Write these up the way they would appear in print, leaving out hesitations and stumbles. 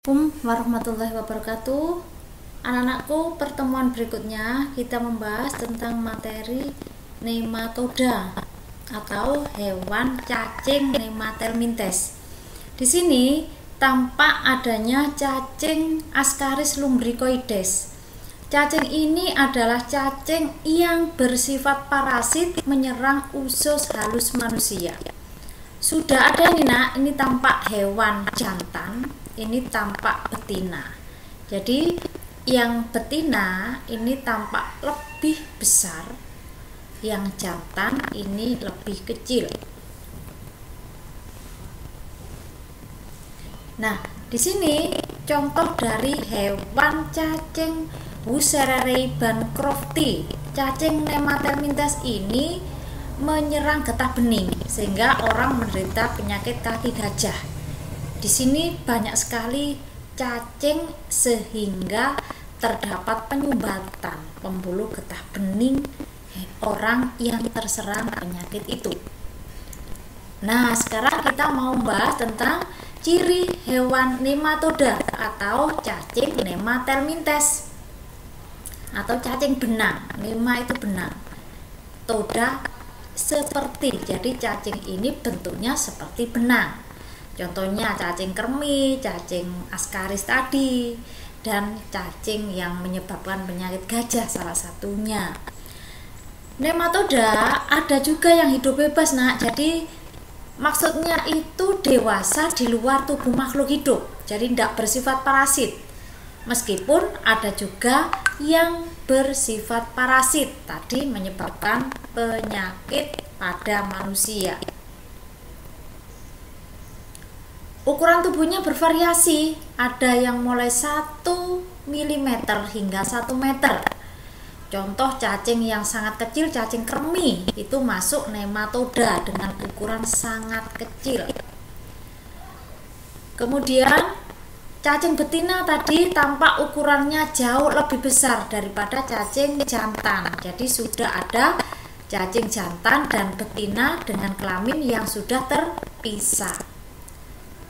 Assalamualaikum warahmatullahi wabarakatuh. Anak-anakku, pertemuan berikutnya kita membahas tentang materi nematoda atau hewan cacing Nemathelminthes. Di sini tampak adanya cacing Ascaris lumbricoides. Cacing ini adalah cacing yang bersifat parasit menyerang usus halus manusia. Sudah ada ini nak, ini tampak hewan jantan, ini tampak betina. Jadi yang betina ini tampak lebih besar, yang jantan ini lebih kecil. Nah, di sini contoh dari hewan cacing Wuchererei bancrofti. Cacing Nemathelminthes ini menyerang getah bening sehingga orang menderita penyakit kaki gajah. Di sini banyak sekali cacing sehingga terdapat penyumbatan pembuluh getah bening orang yang terserang penyakit itu. Nah, sekarang kita mau membahas tentang ciri hewan nematoda atau cacing Nemathelminthes atau cacing benang. Nema itu benang, toda seperti, jadi cacing ini bentuknya seperti benang. Contohnya cacing kremi, cacing Ascaris tadi, dan cacing yang menyebabkan penyakit gajah salah satunya. Nematoda ada juga yang hidup bebas nak, jadi maksudnya itu dewasa di luar tubuh makhluk hidup, jadi tidak bersifat parasit. Meskipun ada juga yang bersifat parasit tadi menyebabkan penyakit pada manusia. Ukuran tubuhnya bervariasi, ada yang mulai 1 mm hingga 1 meter. Contoh cacing yang sangat kecil, cacing kremi, itu masuk nematoda dengan ukuran sangat kecil. Kemudian cacing betina tadi tampak ukurannya jauh lebih besar daripada cacing jantan. Jadi sudah ada cacing jantan dan betina dengan kelamin yang sudah terpisah.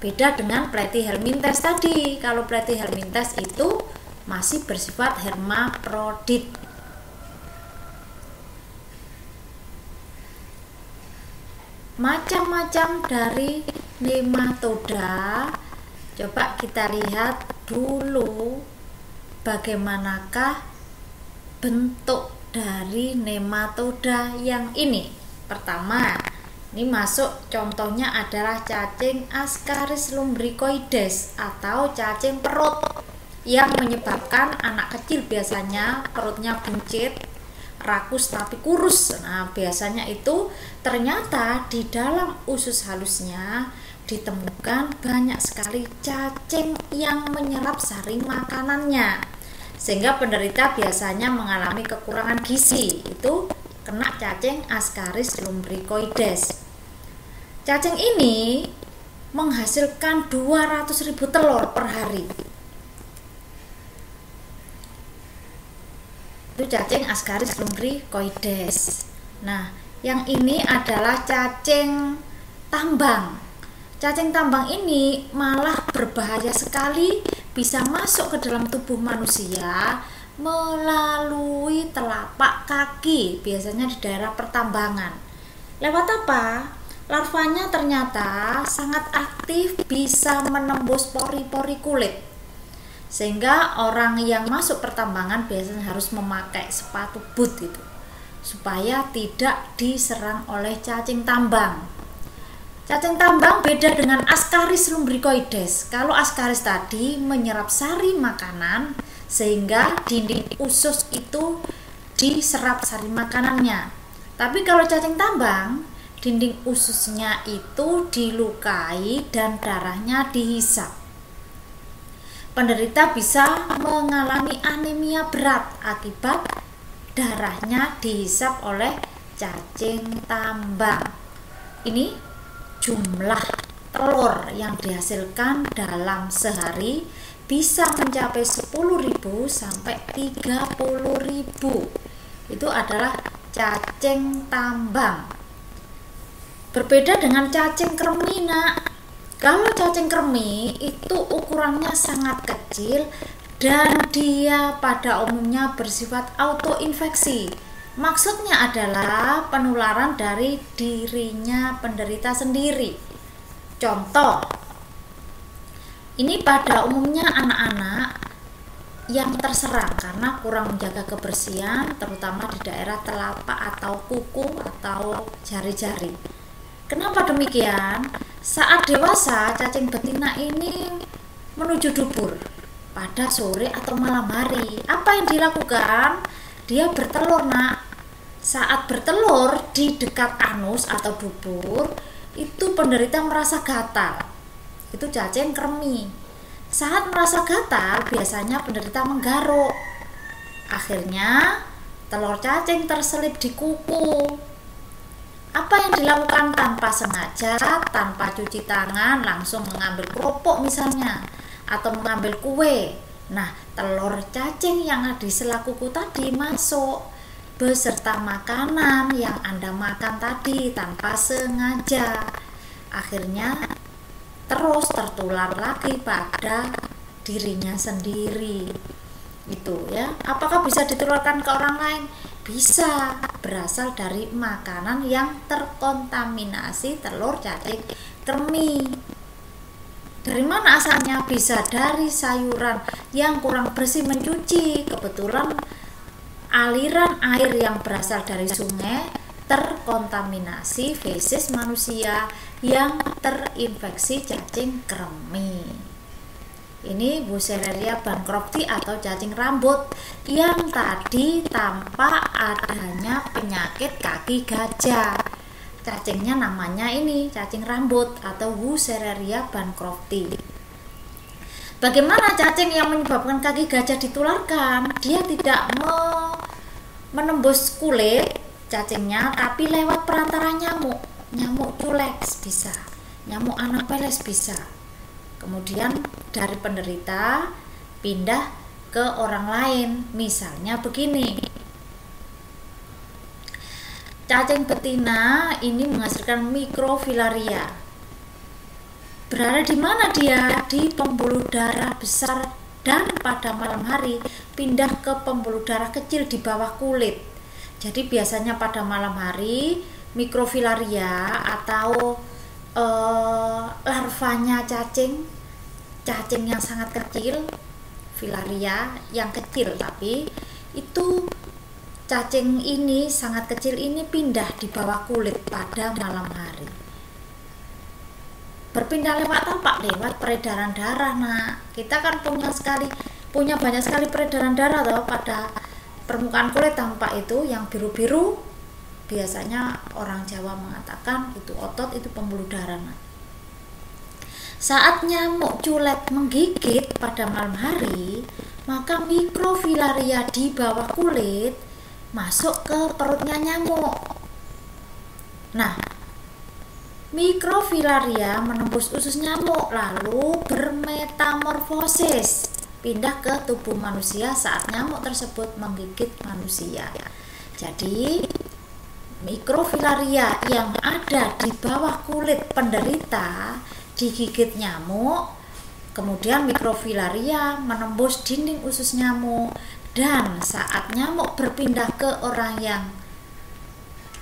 Beda dengan Platyhelminthes tadi. Kalau Platyhelminthes itu masih bersifat hermaprodit. Macam-macam dari nematoda. Coba kita lihat dulu bagaimanakah bentuk dari nematoda yang ini. Pertama, ini masuk contohnya adalah cacing Ascaris lumbricoides atau cacing perut yang menyebabkan anak kecil biasanya perutnya buncit, rakus tapi kurus. Nah, biasanya itu ternyata di dalam usus halusnya ditemukan banyak sekali cacing yang menyerap sari makanannya, sehingga penderita biasanya mengalami kekurangan gizi. Itu kena cacing Ascaris lumbricoides. Cacing ini menghasilkan 200.000 telur per hari. Itu cacing Ascaris lumbricoides. Nah, yang ini adalah cacing tambang. Cacing tambang ini malah berbahaya sekali, bisa masuk ke dalam tubuh manusia melalui telapak kaki, biasanya di daerah pertambangan. Lewat apa? Larvanya ternyata sangat aktif, bisa menembus pori-pori kulit. Sehingga orang yang masuk pertambangan biasanya harus memakai sepatu boot itu, supaya tidak diserang oleh cacing tambang. Cacing tambang beda dengan Ascaris lumbricoides. Kalau Ascaris tadi menyerap sari makanan sehingga dinding usus itu diserap sari makanannya. Tapi kalau cacing tambang, dinding ususnya itu dilukai dan darahnya dihisap. Penderita bisa mengalami anemia berat akibat darahnya dihisap oleh cacing tambang. Ini jumlah telur yang dihasilkan dalam sehari bisa mencapai 10.000 sampai 30.000. Itu adalah cacing tambang. Berbeda dengan cacing kremi nak. Kalau cacing kremi itu ukurannya sangat kecil dan dia pada umumnya bersifat autoinfeksi. Maksudnya adalah penularan dari dirinya penderita sendiri. Contoh, ini pada umumnya anak-anak yang terserang karena kurang menjaga kebersihan, terutama di daerah telapak atau kuku atau jari-jari. Kenapa demikian? Saat dewasa, cacing betina ini menuju dubur pada sore atau malam hari. Apa yang dilakukan? Dia bertelur, nak. Saat bertelur di dekat anus atau dubur, itu penderita merasa gatal. Itu cacing kremi. Saat merasa gatal, biasanya penderita menggaruk. Akhirnya, telur cacing terselip di kuku. Apa yang dilakukan tanpa sengaja, tanpa cuci tangan, langsung mengambil keropok misalnya, atau mengambil kue. Nah, telur cacing yang ada di sela kuku tadi masuk beserta makanan yang Anda makan tadi tanpa sengaja. Akhirnya terus tertular lagi pada dirinya sendiri. Itu ya. Apakah bisa ditularkan ke orang lain? Bisa, berasal dari makanan yang terkontaminasi telur cacing kremi. Dari mana asalnya? Bisa dari sayuran yang kurang bersih mencuci. Kebetulan aliran air yang berasal dari sungai terkontaminasi feses manusia yang terinfeksi cacing kremi. Ini Wuchereria bancrofti atau cacing rambut yang tadi tampak adanya penyakit kaki gajah. Cacingnya namanya ini cacing rambut atau Wuchereria bancrofti. Bagaimana cacing yang menyebabkan kaki gajah ditularkan? Dia tidak menembus kulit cacingnya, tapi lewat perantara nyamuk culex bisa, nyamuk anopheles bisa. Kemudian dari penderita pindah ke orang lain. Misalnya begini, cacing betina ini menghasilkan mikrofilaria. Berada di mana dia? Di pembuluh darah besar, dan pada malam hari pindah ke pembuluh darah kecil di bawah kulit. Jadi biasanya pada malam hari mikrofilaria atau larvanya cacing yang sangat kecil, filaria yang kecil, tapi itu cacing ini sangat kecil ini pindah di bawah kulit pada malam hari. Berpindah lewat apa? Lewat peredaran darah. Nah, kita kan punya banyak sekali peredaran darah toh pada permukaan kulit tampak itu yang biru-biru. Biasanya orang Jawa mengatakan itu otot, itu pembuluh darah. Saat nyamuk culet menggigit pada malam hari, maka mikrofilaria di bawah kulit masuk ke perutnya nyamuk. Nah, mikrofilaria menembus usus nyamuk lalu bermetamorfosis pindah ke tubuh manusia saat nyamuk tersebut menggigit manusia. Jadi mikrofilaria yang ada di bawah kulit penderita digigit nyamuk, kemudian mikrofilaria menembus dinding usus nyamuk, dan saat nyamuk berpindah ke orang yang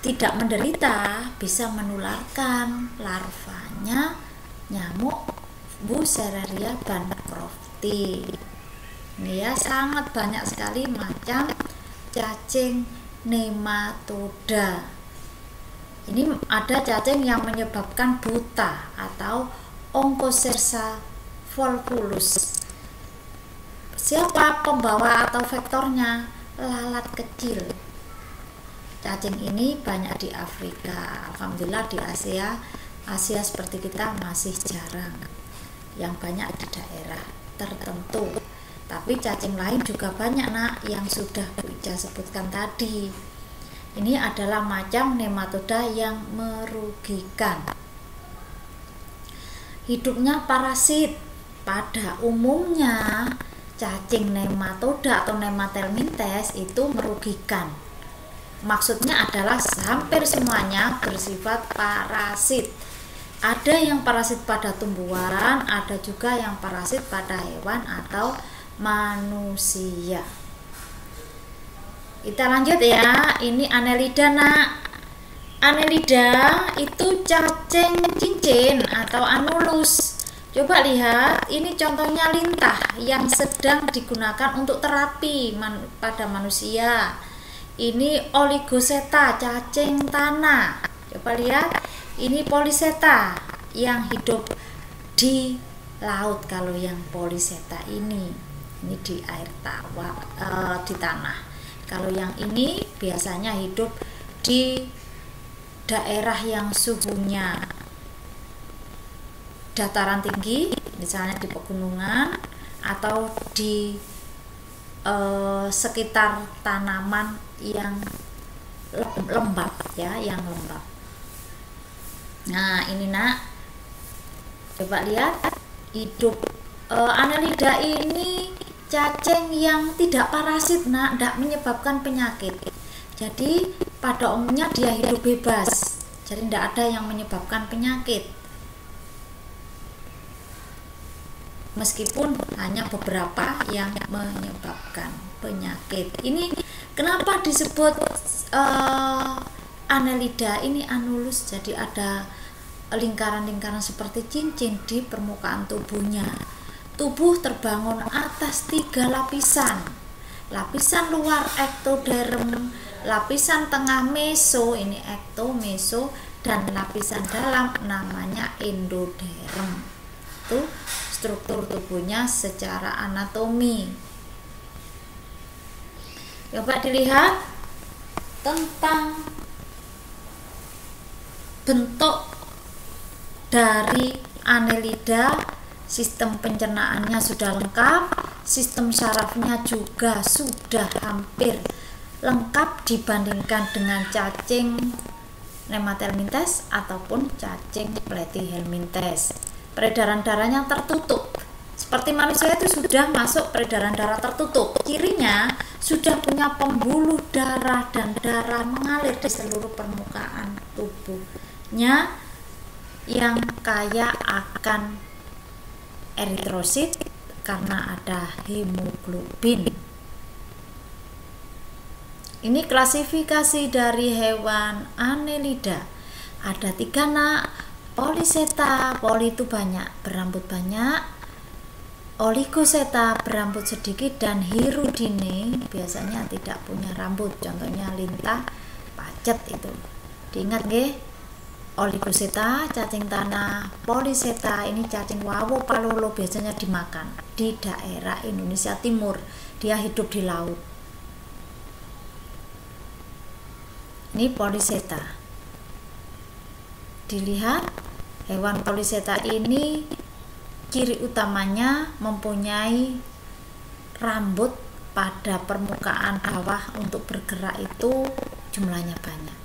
tidak menderita bisa menularkan larvanya nyamuk Wuchereria bancrofti. Ini ya, sangat banyak sekali macam cacing nematoda. Ini ada cacing yang menyebabkan buta atau Onchocerca volvulus. Siapa pembawa atau vektornya? Lalat kecil. Cacing ini banyak di Afrika. Alhamdulillah di Asia seperti kita masih jarang. Yang banyak di daerah tertentu. Tapi cacing lain juga banyak nak, yang sudah Bu Ica sebutkan tadi. Ini adalah macam nematoda yang merugikan. Hidupnya parasit. Pada umumnya cacing nematoda atau Nemathelminthes itu merugikan. Maksudnya adalah hampir semuanya bersifat parasit. Ada yang parasit pada tumbuhan, ada juga yang parasit pada hewan atau manusia. Kita lanjut ya. Ini Annelida, nak. Annelida itu cacing cincin atau Anulus. Coba lihat, ini contohnya lintah yang sedang digunakan untuk terapi pada manusia. Ini Oligoseta, cacing tanah. Coba lihat, ini Polychaeta yang hidup di laut. Kalau yang Polychaeta ini di air di tanah. Kalau yang ini biasanya hidup di daerah yang suhunya dataran tinggi, misalnya di pegunungan atau di sekitar tanaman yang lembab ya, yang lembab. Nah, ini nak, coba lihat, hidup Annelida ini cacing yang tidak parasit, nak, tidak menyebabkan penyakit. Jadi pada umumnya dia hidup bebas, jadi tidak ada yang menyebabkan penyakit. Meskipun hanya beberapa yang menyebabkan penyakit. Ini kenapa disebut Annelida ini Anulus? Jadi ada lingkaran-lingkaran seperti cincin di permukaan tubuhnya. Tubuh terbangun atas 3 lapisan. Lapisan luar ektoderm, lapisan tengah meso, ini ekto, meso, dan lapisan dalam namanya endoderm. Itu struktur tubuhnya secara anatomi. Coba dilihat tentang bentuk dari Annelida. Sistem pencernaannya sudah lengkap, sistem sarafnya juga sudah hampir lengkap dibandingkan dengan cacing Nemathelminthes ataupun cacing Platyhelminthes. Peredaran darahnya tertutup. Seperti manusia itu sudah masuk peredaran darah tertutup. Cirinya sudah punya pembuluh darah dan darah mengalir di seluruh permukaan tubuhnya yang kaya akan eritrosit karena ada hemoglobin. Ini klasifikasi dari hewan Annelida. Ada 3, nak. Polychaeta, poly itu banyak, berambut banyak. Oligoseta, berambut sedikit, dan Hirudine biasanya tidak punya rambut. Contohnya lintah pacet itu. Diingat nggih? Oligoseta, cacing tanah. Polychaeta, ini cacing wawo palolo, biasanya dimakan di daerah Indonesia Timur. Dia hidup di laut. Ini Polychaeta. Dilihat, hewan Polychaeta ini ciri utamanya mempunyai rambut pada permukaan bawah, untuk bergerak itu jumlahnya banyak.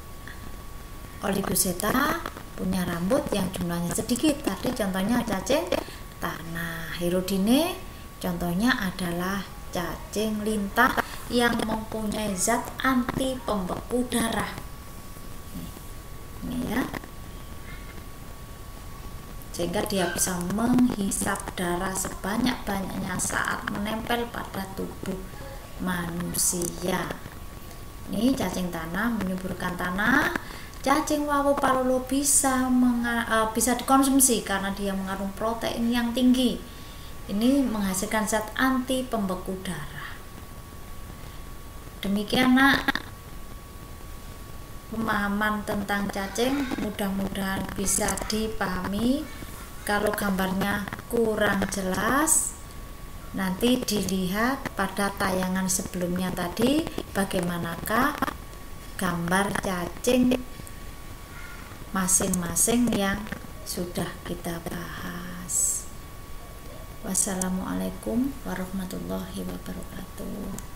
Oligoseta punya rambut yang jumlahnya sedikit. Tadi contohnya cacing tanah. Hirudine contohnya adalah cacing lintah yang mempunyai zat anti pembeku darah. Ini ya. Sehingga dia bisa menghisap darah sebanyak-banyaknya saat menempel pada tubuh manusia. Ini cacing tanah menyuburkan tanah. Cacing wawo palolo bisa dikonsumsi karena dia mengandung protein yang tinggi. Ini menghasilkan zat anti pembeku darah. Demikian, nak, pemahaman tentang cacing mudah-mudahan bisa dipahami. Kalau gambarnya kurang jelas, nanti dilihat pada tayangan sebelumnya tadi bagaimanakah gambar cacing masing-masing yang sudah kita bahas. Wassalamualaikum warahmatullahi wabarakatuh.